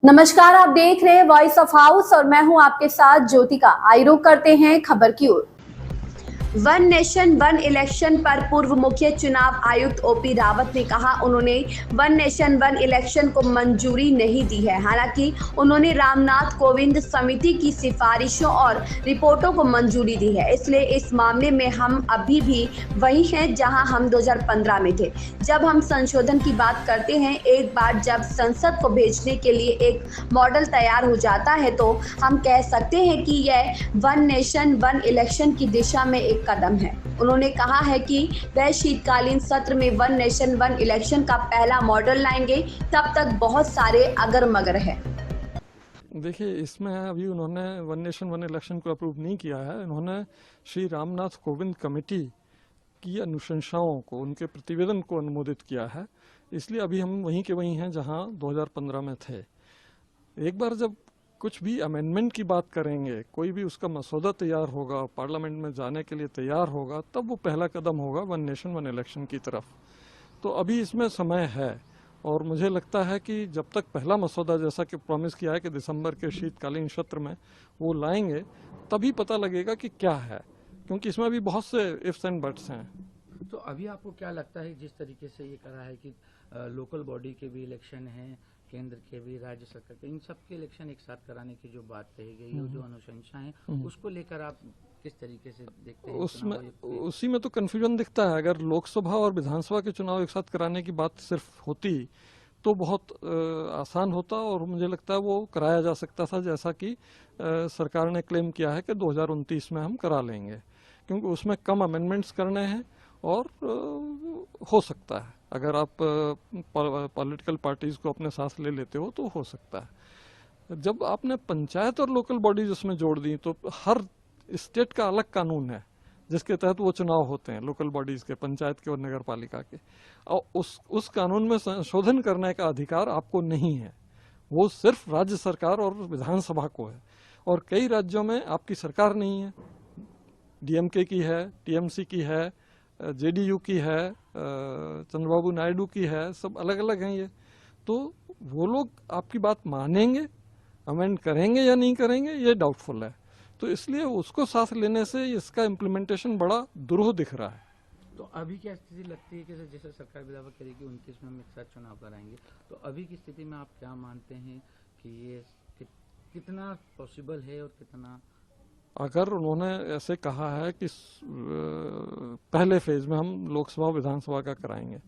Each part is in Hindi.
नमस्कार, आप देख रहे हैं वॉइस ऑफ हाउस और मैं हूं आपके साथ ज्योतिका। आइए रुक करते हैं खबर की ओर। वन नेशन वन इलेक्शन पर पूर्व मुख्य चुनाव आयुक्त ओपी रावत ने कहा उन्होंने वन नेशन वन इलेक्शन को मंजूरी नहीं दी है। हालांकि उन्होंने रामनाथ कोविंद समिति की सिफारिशों और रिपोर्टों को मंजूरी दी है। इसलिए इस मामले में हम अभी भी वही हैं जहां हम 2015 में थे। जब हम संशोधन की बात करते हैं, एक बार जब संसद को भेजने के लिए एक मॉडल तैयार हो जाता है तो हम कह सकते हैं कि यह वन नेशन वन इलेक्शन की दिशा में एक कदम है। उन्होंने कहा है कि वह शीतकालीन सत्र में वन नेशन वन इलेक्शन का पहला मॉडल लाएंगे। तब तक बहुत सारे अगर मगर है। देखिए, इसमें अभी उन्होंने वन नेशन वन इलेक्शन को अप्रूव नहीं किया है। उन्होंने श्री रामनाथ कोविंद कमेटी की अनुशंसाओं को, उनके प्रतिवेदन को अनुमोदित किया है। इसलिए अभी हम वहीं के वहीं हैं जहां 2015 में थे। एक बार जब कुछ भी अमेंडमेंट की बात करेंगे, कोई भी उसका मसौदा तैयार होगा, पार्लियामेंट में जाने के लिए तैयार होगा, तब वो पहला कदम होगा वन नेशन वन इलेक्शन की तरफ। तो अभी इसमें समय है और मुझे लगता है कि जब तक पहला मसौदा, जैसा कि प्रॉमिस किया है कि दिसंबर के शीतकालीन सत्र में वो लाएंगे, तभी पता लगेगा कि क्या है, क्योंकि इसमें भी बहुत से इफ्स एंड बट्स हैं। तो अभी आपको क्या लगता है, जिस तरीके से ये करा है कि लोकल बॉडी के भी इलेक्शन हैं, केंद्र के भी, राज्य सरकार के, इन सब के इलेक्शन एक साथ कराने की जो बात कही गई है, जो अनुशंसा है, उसको लेकर आप किस तरीके से देखते हैं? उसमें उसी में तो कंफ्यूजन दिखता है। अगर लोकसभा और विधानसभा के चुनाव एक साथ कराने की बात सिर्फ होती तो बहुत आसान होता और मुझे लगता है वो कराया जा सकता था, जैसा कि सरकार ने क्लेम किया है कि 2029 में हम करा लेंगे, क्योंकि उसमें कम अमेंडमेंट्स करने हैं और हो सकता है अगर आप पॉलिटिकल पार्टीज को अपने साथ ले लेते हो तो हो सकता है। जब आपने पंचायत और लोकल बॉडीज उसमें जोड़ दी तो हर स्टेट का अलग कानून है जिसके तहत वो चुनाव होते हैं, लोकल बॉडीज के, पंचायत के और नगर पालिका के। और उस कानून में संशोधन करने का अधिकार आपको नहीं है, वो सिर्फ राज्य सरकार और विधानसभा को है। और कई राज्यों में आपकी सरकार नहीं है, डीएमके की है, टीएमसी की है, जेडीयू की है, चंद्रबाबू नायडू की है, सब अलग अलग हैं ये। तो वो लोग आपकी बात मानेंगे, अमेंड करेंगे या नहीं करेंगे, ये डाउटफुल है। तो इसलिए उसको साथ लेने से इसका इम्प्लीमेंटेशन बड़ा दुरूह दिख रहा है। तो अभी क्या स्थिति लगती है कि जैसे सरकार भी दावा करेगी 29 में हम एक साथ चुनाव कराएंगे, तो अभी की स्थिति में आप क्या मानते हैं कि ये कितना पॉसिबल है और कितना? अगर उन्होंने ऐसे कहा है कि पहले फेज में हम लोकसभा विधानसभा का कराएंगे,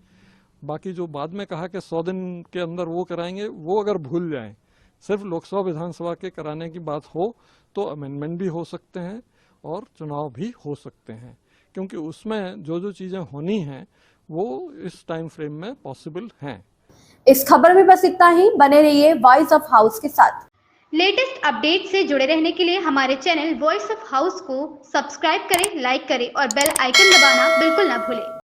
बाकी जो बाद में कहा कि 100 दिन के अंदर वो कराएंगे, वो अगर भूल जाएं, सिर्फ लोकसभा विधानसभा के कराने की बात हो तो अमेंडमेंट भी हो सकते हैं और चुनाव भी हो सकते हैं, क्योंकि उसमें जो जो चीजें होनी हैं वो इस टाइम फ्रेम में पॉसिबल हैं। इस खबर में बस इतना ही। बने रहिए वॉइस ऑफ हाउस के साथ। लेटेस्ट अपडेट से जुड़े रहने के लिए हमारे चैनल वॉइस ऑफ हाउस को सब्सक्राइब करें, लाइक करें और बेल आइकन दबाना बिल्कुल ना भूलें।